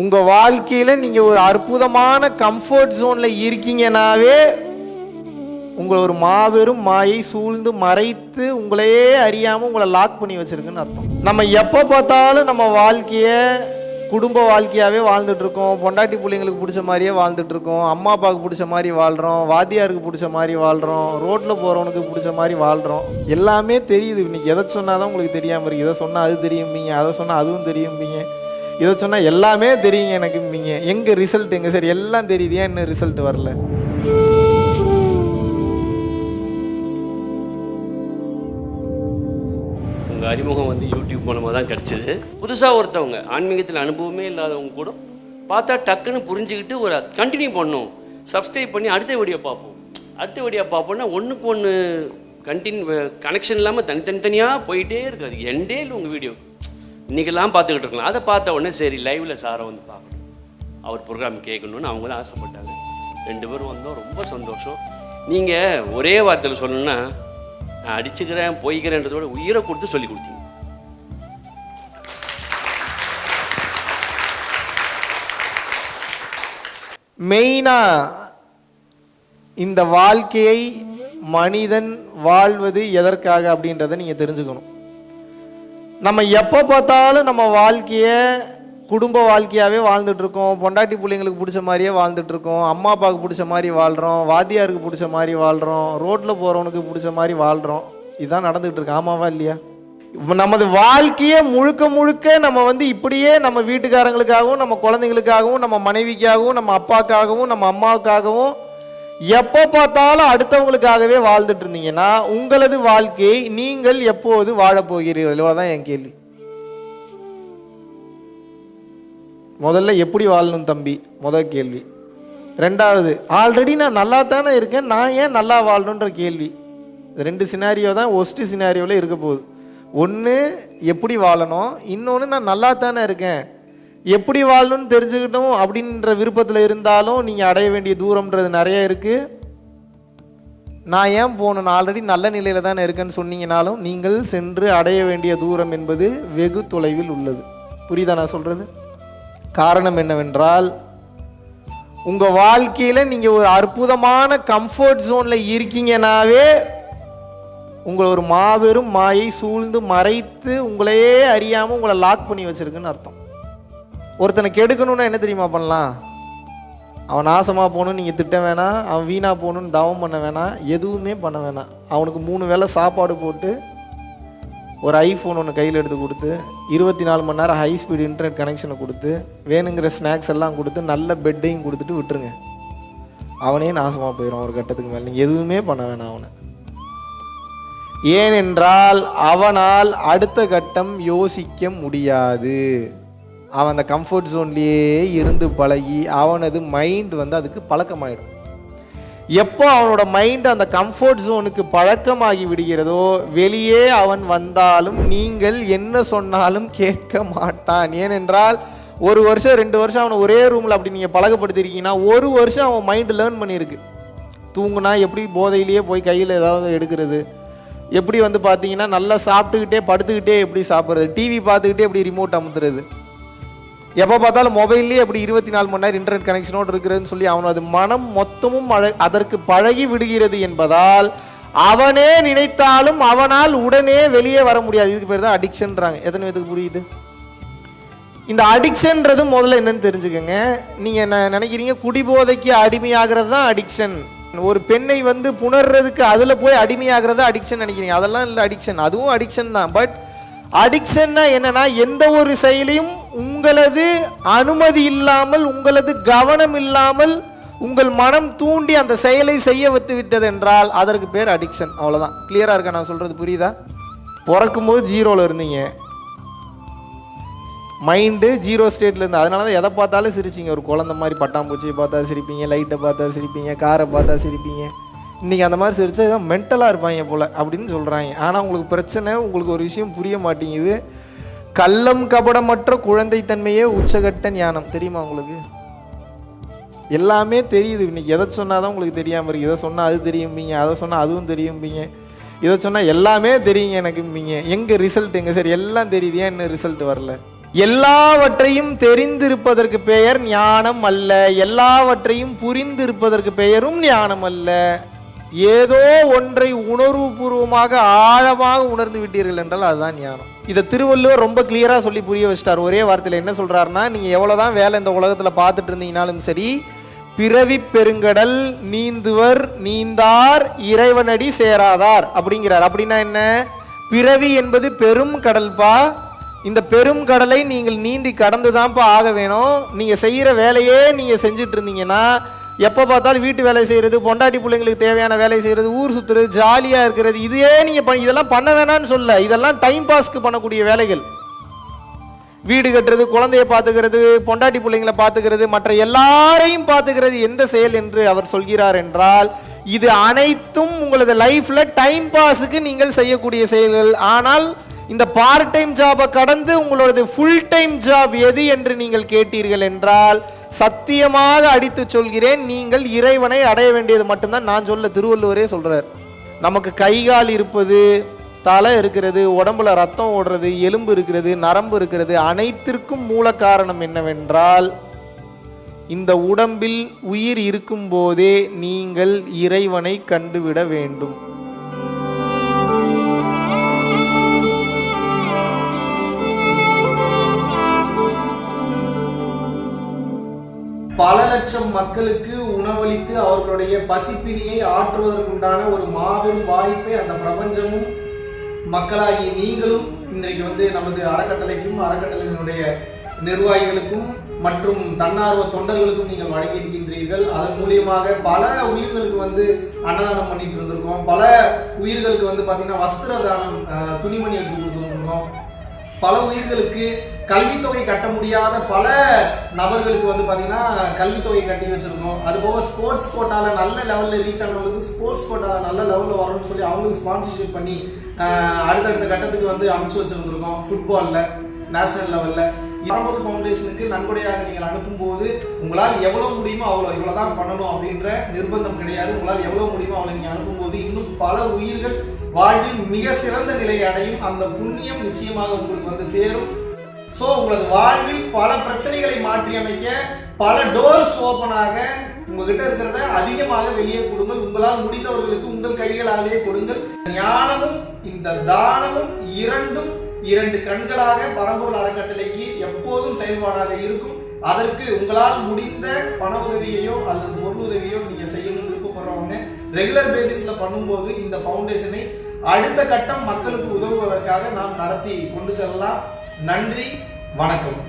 உங்கள் வாழ்க்கையில் நீங்கள் ஒரு அற்புதமான கம்ஃபர்ட் ஜோனில் இருக்கீங்கன்னாவே உங்களை ஒரு மாபெரும் மாயை சூழ்ந்து மறைத்து உங்களையே அறியாமல் உங்களை லாக் பண்ணி வச்சிருக்குன்னு அர்த்தம். நம்ம எப்போ பார்த்தாலும் நம்ம வாழ்க்கையை குடும்ப வாழ்க்கையாகவே வாழ்ந்துட்டுருக்கோம். பொண்டாட்டி பிள்ளைங்களுக்கு பிடிச்ச மாதிரியே வாழ்ந்துட்டுருக்கோம். அம்மா அப்பாவுக்கு பிடிச்ச மாதிரி வாழ்கிறோம். வாத்தியாருக்கு பிடிச்ச மாதிரி வாழ்கிறோம். ரோட்டில் போகிறவனுக்கு பிடிச்ச மாதிரி வாழ்கிறோம். எல்லாமே தெரியுது. இன்றைக்கி எதை சொன்னால் தான் உங்களுக்கு தெரியாமல் இருக்குது. இதை சொன்னால் அது தெரியும்பீங்க, அதை சொன்னால் அதுவும் தெரியும்பீங்க, இதை சொன்னால் எல்லாமே தெரியுங்க எனக்கும்பீங்க. எங்கே ரிசல்ட் எங்கே? சரி எல்லாம் தெரியுது, ஏன் இன்னும் ரிசல்ட் வரல? உங்கள் அறிமுகம் வந்து யூடியூப் மூலமாக தான் கிடச்சிது. புதுசாக ஒருத்தவங்க ஆன்மீகத்தில் அனுபவமே இல்லாதவங்க கூட பார்த்தா டக்குன்னு புரிஞ்சுக்கிட்டு ஒரு கண்டினியூ பண்ணணும், சப்ஸ்கிரைப் பண்ணி அடுத்த வீடியோ பார்ப்போம்னா ஒன்றுக்கு ஒன்று கனெக்ஷன் இல்லாமல் தனித்தனியாக போயிட்டே இருக்காது. எண்டே இல்லை உங்கள் வீடியோ. இன்றைக்கெல்லாம் பார்த்துக்கிட்டு இருக்கலாம். அதை பார்த்த உடனே சரி லைவில் சாரை வந்து பார்க்கணும், அவர் ப்ரோக்ராம் கேட்கணுன்னு அவங்க தான் ஆசைப்பட்டாங்க. 2 பேரும் வந்தோம். ரொம்ப சந்தோஷம். நீங்கள் ஒரே வார்த்தையில் சொல்லணுன்னா நான் அடிச்சுக்கிறேன் போய்க்கிறேன்றதோட உயிரை கொடுத்து சொல்லி கொடுத்தீங்க. மெயினாக இந்த வாழ்க்கையை மனிதன் வாழ்வது எதற்காக அப்படின்றத நீங்கள் தெரிஞ்சுக்கணும். நம்ம எப்போ பார்த்தாலும் நம்ம வாழ்க்கையை குடும்ப வாழ்க்கையாகவே வாழ்ந்துட்டுருக்கோம். பொண்டாட்டி பிள்ளைங்களுக்கு பிடிச்ச மாதிரியே வாழ்ந்துட்டுருக்கோம். அம்மா அப்பாவுக்கு பிடிச்ச மாதிரி வாழ்கிறோம். வாத்தியாருக்கு பிடிச்ச மாதிரி வாழ்கிறோம். ரோட்டில் போகிறவனுக்கு பிடிச்ச மாதிரி வாழ்கிறோம். இதுதான் நடந்துகிட்டு இருக்கு. ஆமாவா இல்லையா? நமது வாழ்க்கையை முழுக்க முழுக்க நம்ம வந்து இப்படியே நம்ம வீட்டுக்காரங்களுக்காகவும் நம்ம குழந்தைங்களுக்காகவும் நம்ம மனைவிக்காகவும் நம்ம அப்பாவுக்காகவும் நம்ம அம்மாவுக்காகவும் எப்போ பார்த்தாலும் அடுத்தவங்களுக்காகவே வாழ்ந்துட்டு இருந்தீங்கன்னா உங்களது வாழ்க்கையை நீங்கள் எப்போது வாழப்போகிறீர்கள்? இவ்வளோதான் என் கேள்வி. முதல்ல எப்படி வாழணும் தம்பி? முதல் கேள்வி. ரெண்டாவது, ஆல்ரெடி நான் நல்லா தானே இருக்கேன், நான் ஏன் நல்லா வாழணுன்ற கேள்வி. 2 சினாரியோ தான் ஒஸ்ட்டு சினாரியோவில் இருக்க போகுது. ஒன்று எப்படி வாழணும், இன்னொன்று நான் நல்லா தானே இருக்கேன். எப்படி வாழணும்னு தெரிஞ்சுக்கிட்டோம் அப்படின்ற விருப்பத்தில் இருந்தாலும் நீங்கள் அடைய வேண்டிய தூரம்ன்றது நிறைய இருக்குது. நான் ஏன் போகணும், நான் ஆல்ரெடி நல்ல நிலையில் தானே இருக்கேன்னு சொன்னீங்கனாலும் நீங்கள் சென்று அடைய வேண்டிய தூரம் என்பது வெகு தொலைவில் உள்ளது. புரியுதா நான் சொல்கிறது? காரணம் என்னவென்றால் உங்கள் வாழ்க்கையில் நீங்கள் ஒரு அற்புதமான கம்ஃபர்ட் ஜோனில் இருக்கீங்கன்னாவே உங்களை ஒரு மாபெரும் மாயை சூழ்ந்து மறைத்து உங்களையே அறியாமல் உங்களை லாக் பண்ணி வச்சிருக்குன்னு அர்த்தம். ஒருத்தனை கெடுக்கணும்னா என்ன தெரியுமா பண்ணலாம்? அவன் நாசமாக போகணுன்னு நீங்கள் திட்ட வேணாம், அவன் வீணாக போகணுன்னு தவம் பண்ண வேணாம், எதுவுமே பண்ண வேணாம். அவனுக்கு 3 வேளை சாப்பாடு போட்டு ஒரு ஐஃபோன் ஒன்று கையில் எடுத்து கொடுத்து 24 மணி நேரம் ஹை ஸ்பீடு இன்டர்நெட் கனெக்ஷனை கொடுத்து வேணுங்கிற ஸ்நாக்ஸ் எல்லாம் கொடுத்து நல்ல பெட்டையும் கொடுத்துட்டு விட்டுருங்க. அவனே நாசமாக போயிடும் ஒரு கட்டத்துக்கு மேலே. நீங்கள் எதுவுமே பண்ண வேணாம் அவனை. ஏனென்றால் அவனால் அடுத்த கட்டம் யோசிக்க முடியாது. அவன் அந்த கம்ஃபர்ட் ஜோன்லேயே இருந்து பழகி அவனது மைண்ட் வந்து அதுக்கு பழக்கமாயிடும். எப்போ அவனோட மைண்ட் அந்த கம்ஃபர்ட் ஜோனுக்கு பழக்கமாகி விடுகிறதோ வெளியே அவன் வந்தாலும் நீங்கள் என்ன சொன்னாலும் கேட்க மாட்டான். ஏனென்றால் 1 வருஷம் 2 வருஷம் அவனை ஒரே ரூமில் அப்படி நீங்கள் பழக்கப்படுத்திருக்கீங்கன்னா 1 வருஷம் அவன் மைண்டு லேர்ன் பண்ணியிருக்கு. தூங்குனா எப்படி போதையிலேயே போய் கையில் ஏதாவது எடுக்கிறது, எப்படி வந்து பார்த்தீங்கன்னா நல்லா சாப்பிட்டுக்கிட்டே படுத்துக்கிட்டே எப்படி சாப்பிட்றது, டிவி பார்த்துக்கிட்டே எப்படி ரிமோட் அமுத்துறது, எப்போ பார்த்தாலும் மொபைல்லேயே எப்படி 24 மணி நேரம் இன்டர்நெட் கனெக்ஷனோடு இருக்கிறதுன்னு சொல்லி அவனது மனம் மொத்தமும் அதற்கு பழகி விடுகிறது என்பதால் அவனே நினைத்தாலும் அவனால் உடனே வெளியே வர முடியாது. இதுக்கு பேர் தான் அடிக்ஷன்றாங்க. எத்தனை பேருக்கு புரியுது? இந்த அடிக்ஷன்றது முதல்ல என்னன்னு தெரிஞ்சுக்கோங்க. நீங்கள் என்ன நினைக்கிறீங்க, குடிபோதைக்கு அடிமையாகிறது தான் அடிக்ஷன். ஒரு பெண்ணை வந்து புணர்றதுக்கு அதில் போய் அடிமையாகிறது அடிக்ஷன் நினைக்கிறீங்க. அதெல்லாம் இல்லை அடிக்ஷன். அதுவும் அடிக்ஷன் தான். பட் அடிக்ஷன்னா என்னன்னா எந்த ஒரு செயலையும் உங்களது அனுமதி இல்லாமல் உங்களது கவனம் இல்லாமல் உங்கள் மனம் தூண்டி அந்த செயலை செய்ய வைத்து விட்டது என்றால் அதற்கு பேர் அடிக்ஷன். அவ்வளோதான். கிளியராக இருக்கா நான் சொல்கிறது? புரியுதா? பிறக்கும்போது 0ல் இருந்தீங்க, மைண்டு 0 ஸ்டேட்டில் இருந்து. அதனால தான் எதை பார்த்தாலும் சிரிச்சிங்க. ஒரு குழந்தை மாதிரி பட்டாம்பூச்சியை பார்த்தா சிரிப்பீங்க, லைட்டை பார்த்தா சிரிப்பீங்க, காரை பார்த்தா சிரிப்பீங்க. இன்றைக்கி அந்த மாதிரி சிரிச்சா ஏதோ மென்டலாக இருப்பாங்க போல் அப்படின்னு சொல்கிறாங்க. ஆனால் உங்களுக்கு பிரச்சனை, உங்களுக்கு ஒரு விஷயம் புரிய மாட்டேங்குது. கள்ளம் கபடமற்ற குழந்தைத்தன்மையே உச்சகட்ட ஞானம். தெரியுமா உங்களுக்கு? எல்லாமே தெரியுது. இன்றைக்கி எதை சொன்னால் தான் உங்களுக்கு தெரியாமல் இருக்குது. இதை சொன்னால் அது தெரியும்பீங்க, அதை சொன்னால் அதுவும் தெரியும்பீங்க, இதை சொன்னால் எல்லாமே தெரியுங்க எனக்கும்பீங்க. எங்கே ரிசல்ட் எங்கே? சரி எல்லாம் தெரியுது, ஏன் இன்னும் ரிசல்ட் வரல? எல்லாவற்றையும் தெரிந்திருப்பதற்கு பெயர் ஞானம் அல்ல, எல்லாவற்றையும் புரிந்திருப்பதற்கு பெயரும் ஞானம் அல்ல. ஏதோ ஒன்றை உணர்வுபூர்வமாக ஆழமாக உணர்ந்து விட்டீர்கள் என்றால் அதுதான் ஞானம். இதை திருவள்ளுவர் ரொம்ப கிளியரா சொல்லி புரிய வச்சிட்டார். ஒரே வார்த்தையில் என்ன சொல்றாருன்னா, நீங்க எவ்வளவுதான் வேலை இந்த உலகத்துல பார்த்துட்டு இருந்தீங்கனாலும் சரி, பிறவி பெருங்கடல் நீந்துவர் நீந்தார் இறைவனடி சேராதார் அப்படிங்கிறார். அப்படின்னா என்ன? பிறவி என்பது பெரும் கடல்பா, இந்த பெரும் கடலை நீங்கள் நீந்தி கடந்துதான்ப்பா ஆக வேணும். நீங்க செய்யற வேலையே நீங்க செஞ்சுட்டு இருந்தீங்கன்னா, எப்போ பார்த்தாலும் வீட்டு வேலை செய்யறது, பொண்டாட்டி பிள்ளைங்களுக்கு தேவையான வேலை செய்யறது, ஊர் சுத்துறது, ஜாலியா இருக்கிறது, இதே நீங்க இதெல்லாம் பண்ண வேணாம்னு சொல்ல, இதெல்லாம் டைம் பாஸ்க்கு பண்ணக்கூடிய வேலைகள். வீடு கட்டுறது, குழந்தைய பார்த்துக்கிறது, பொண்டாட்டி பிள்ளைங்களை பார்த்துக்கிறது, மற்ற எல்லாரையும் பார்த்துக்கிறது எந்த செயல் என்று அவர் சொல்கிறார் என்றால், இது அனைத்தும் உங்களது லைஃப்ல டைம் பாஸுக்கு நீங்கள் செய்யக்கூடிய செயல்கள். ஆனால் இந்த பார்ட் டைம் ஜாபை கடந்து உங்களோட ஃபுல் டைம் ஜாப் எது என்று நீங்கள் கேட்டீர்கள் என்றால், சத்தியமாக அடித்து சொல்கிறேன், நீங்கள் இறைவனை அடைய வேண்டியது மட்டும்தான். நான் சொல்ல, திருவள்ளுவரே சொல்றார். நமக்கு கைகால் இருப்பது, தலை இருக்கிறது, உடம்புல ரத்தம் ஓடுறது, எலும்பு இருக்கிறது, நரம்பு இருக்கிறது, அனைத்திற்கும் மூல காரணம் என்னவென்றால், இந்த உடம்பில் உயிர் இருக்கும் போதே நீங்கள் இறைவனை கண்டுவிட வேண்டும். பல லட்சம் மக்களுக்கு உணவளித்து அவர்களுடைய பசிப்பினியை ஆற்றுவதற்குண்டான ஒரு மாபெரும் வாய்ப்பை அந்த பிரபஞ்சமும் மக்களாகிய நீங்களும் இன்றைக்கு நமது அறக்கட்டளைக்கும் அறக்கட்டளையினுடைய நிர்வாகிகளுக்கும் மற்றும் தன்னார்வ தொண்டர்களுக்கும் நீங்கள் வழங்கியிருக்கின்றீர்கள். அதன் மூலியமாக பல உயிர்களுக்கு அன்னதானம் பண்ணிட்டு இருந்திருக்கோம். பல உயிர்களுக்கு பாத்தீங்கன்னா வஸ்திர தானம், துணிமணி எடுத்து கொடுத்துருக்கோம். பல உயிர்களுக்கு கல்வித்தொகை கட்ட முடியாத பல நபர்களுக்கு பாத்தீங்கன்னா கல்வித்தொகை கட்டி வச்சிருக்கோம். அது போக ஸ்போர்ட்ஸ் கோட்டால நல்ல லெவல்ல ரீச் ஆனவங்களுக்கு ஸ்போர்ட்ஸ் கோட்டால நல்ல லெவல்ல வரணும்னு சொல்லி அவங்களுக்கு ஸ்பான்சர்ஷிப் பண்ணி அடுத்தடுத்த கட்டத்துக்கு அனுப்பிச்சு வச்சிருந்திருக்கோம். ஃபுட்பால்ல நேஷனல் லெவல்ல பரம்பொருள் ஃபவுண்டேஷனுக்கு நன்கொடையாக நீங்கள் அனுப்பும் போது உங்களால் எவ்வளவு முடியுமோ இவ்வளவுதான் பண்ணணும் அப்படின்ற நிர்பந்தம் கிடையாது. உங்களால் எவ்வளவு முடியுமோ அவ்வளவு நீங்க அனுப்பும் போது இன்னும் பல உயிர்கள் வாழ்வில் மிக சிறந்த நிலை அடையும். அந்த புண்ணியம் நிச்சயமாக உங்களுக்கு சேரும். சோ உங்களது வாழ்வில் பல பிரச்சனைகளை மாற்றி அமைக்க பல டோர்ஸ் ஓபன் ஆக உங்ககிட்ட இருக்கிறத அதிகமாக வெளியே கொடுங்கள். உங்களால் முடிந்தவர்களுக்கு உங்கள் கைகளாலேயே கொடுங்கள். ஞானமும் இந்த தானமும் இரண்டு கண்களாக பரம்பொருள் அறக்கட்டளைக்கு எப்போதும் செயல்பாடாக இருக்கும். அதற்கு உங்களால் முடிந்த பண உதவியையோ அல்லது பொருள் உதவியோ நீங்க செய்யணும்னு விருப்பப்படுறவங்க ரெகுலர் பேசிஸ்ல பண்ணும்போது இந்த ஃபவுண்டேஷனை அடுத்த கட்டம் மக்களுக்கு உதவுவதற்காக நாம் நடத்தி கொண்டு செல்லலாம். நன்றி, வணக்கம்.